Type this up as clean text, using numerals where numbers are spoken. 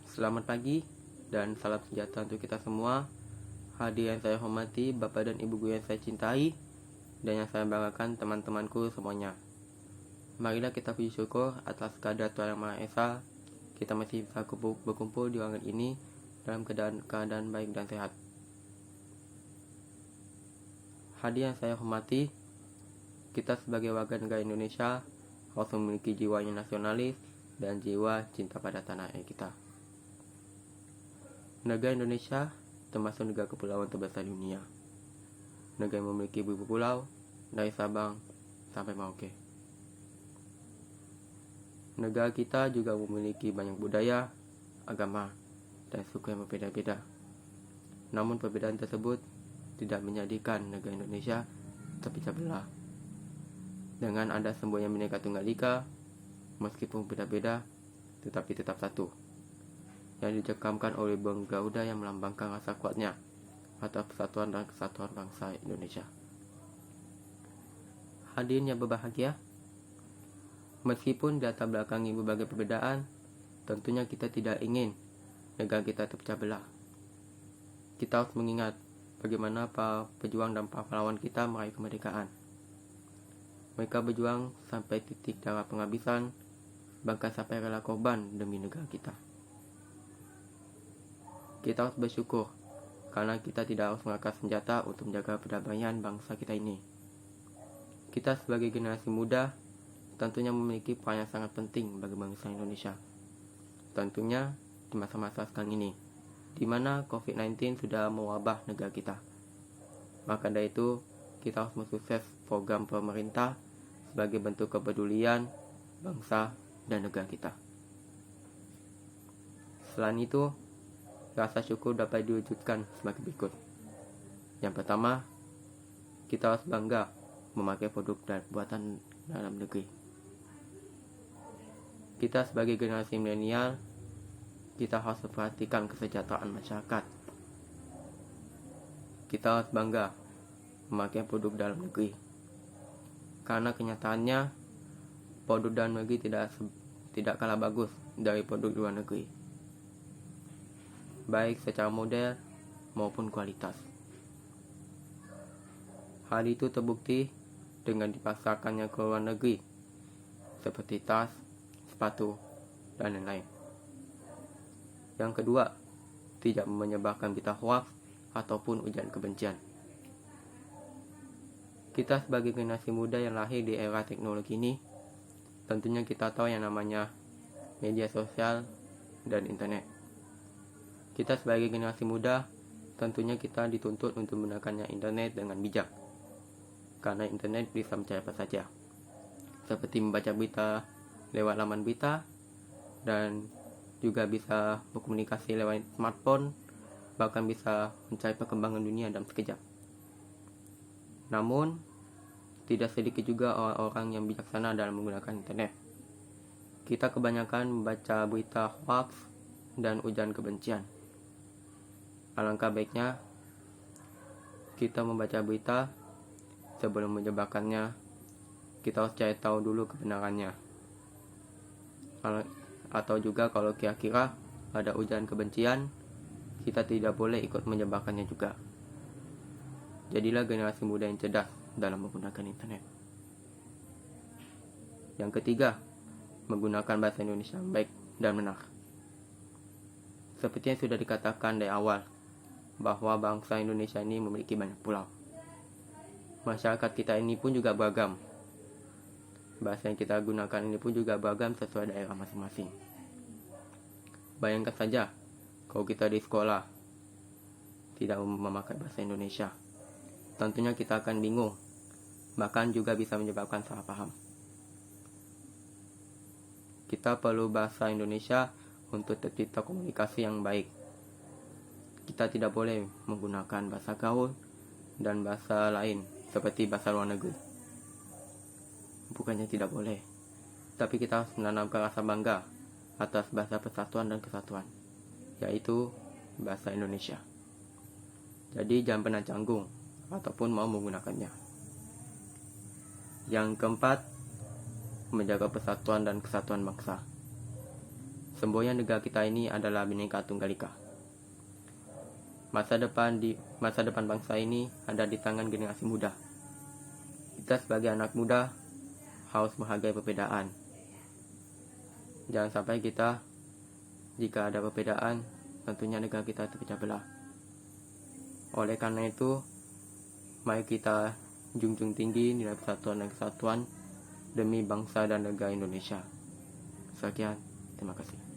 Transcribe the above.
Selamat pagi dan salam sejahtera untuk kita semua. Hadirin yang saya hormati, Bapak dan Ibu guru yang saya cintai, dan yang saya banggakan teman-temanku semuanya. Marilah kita puji syukur atas kehadirat Tuhan Yang Maha Esa. Kita masih bisa berkumpul di ruangan ini dalam keadaan baik dan sehat. Hadirin yang saya hormati, kita sebagai warga negara Indonesia harus memiliki jiwa yang nasionalis dan jiwa cinta pada tanah air kita. Negara Indonesia termasuk negara kepulauan terbesar di dunia. Negara yang memiliki 1000 pulau dari Sabang sampai Merauke. Negara kita juga memiliki banyak budaya, agama, dan suku yang berbeda-beda. Namun perbedaan tersebut tidak menjadikan negara Indonesia terpecah belah. Dengan ada semboyan Bhinneka Tunggal Ika, meskipun beda-beda, tetapi tetap satu, yang dijekamkan oleh Bung Garuda yang melambangkan rasa kuatnya atas persatuan dan kesatuan bangsa Indonesia. Hadirin yang berbahagia, meskipun di latar belakangi berbagai perbedaan, tentunya kita tidak ingin negara kita terpecah belah. Kita harus mengingat bagaimana para pejuang dan para pahlawan kita meraih kemerdekaan. Mereka berjuang sampai titik darah penghabisan, bahkan sampai rela korban demi negara kita. Kita harus bersyukur karena kita tidak harus mengangkat senjata untuk menjaga perdamaian bangsa kita ini. Kita sebagai generasi muda tentunya memiliki peran yang sangat penting bagi bangsa Indonesia. Tentunya di masa-masa sekarang ini, di mana COVID-19 sudah mewabah negara kita. Maka dari itu, kita harus mensukses program pemerintah sebagai bentuk kepedulian bangsa dan negara kita. Selain itu, rasa syukur dapat diwujudkan sebagai berikut. Yang pertama, kita harus bangga memakai produk dan buatan dalam negeri. Kita sebagai generasi milenial, kita harus memperhatikan kesejahteraan masyarakat. Kita harus bangga memakai produk dalam negeri. Karena kenyataannya, produk dalam negeri tidak kalah bagus dari produk luar negeri, baik secara model maupun kualitas. Hal itu terbukti dengan dipasarkannya ke luar negeri, seperti tas, sepatu, dan lain-lain. Yang kedua, tidak menyebarkan berita hoaks ataupun ujaran kebencian. Kita sebagai generasi muda yang lahir di era teknologi ini, tentunya kita tahu yang namanya media sosial dan internet. Kita sebagai generasi muda, tentunya kita dituntut untuk menggunakannya internet dengan bijak. Karena internet bisa mencari apa saja, seperti membaca berita lewat laman berita, dan juga bisa berkomunikasi lewat smartphone, bahkan bisa mencari perkembangan dunia dalam sekejap. Namun, tidak sedikit juga orang-orang yang bijaksana dalam menggunakan internet. Kita kebanyakan membaca berita hoax dan ujaran kebencian. Alangkah baiknya kita membaca berita sebelum menyebarkannya. Kita harus cari tahu dulu kebenarannya. Atau juga kalau kira-kira ada ujaran kebencian, kita tidak boleh ikut menyebarkannya juga. Jadilah generasi muda yang cerdas dalam menggunakan internet. Yang ketiga, menggunakan bahasa Indonesia yang baik dan benar. Seperti yang sudah dikatakan dari awal, bahwa bangsa Indonesia ini memiliki banyak pulau. Masyarakat kita ini pun juga beragam. Bahasa yang kita gunakan ini pun juga beragam sesuai daerah masing-masing. Bayangkan saja, kalau kita di sekolah tidak memakai bahasa Indonesia, tentunya kita akan bingung, bahkan juga bisa menyebabkan salah paham. Kita perlu bahasa Indonesia untuk tercipta komunikasi yang baik. Kita tidak boleh menggunakan bahasa gaul dan bahasa lain seperti bahasa luar negeri. Bukannya tidak boleh, tapi kita harus menanamkan rasa bangga atas bahasa persatuan dan kesatuan, yaitu bahasa Indonesia. Jadi jangan pernah canggung ataupun mau menggunakannya. Yang keempat, menjaga persatuan dan kesatuan bangsa. semboyan negara kita ini adalah Bhinneka Tunggal Ika. Masa depan bangsa ini ada di tangan generasi muda. Kita sebagai anak muda harus menghargai perbedaan. Jangan sampai kita, jika ada perbedaan, tentunya negara kita terpecah belah. Oleh karena itu, mari kita junjung tinggi nilai persatuan dan kesatuan demi bangsa dan negara Indonesia. Sekian, terima kasih.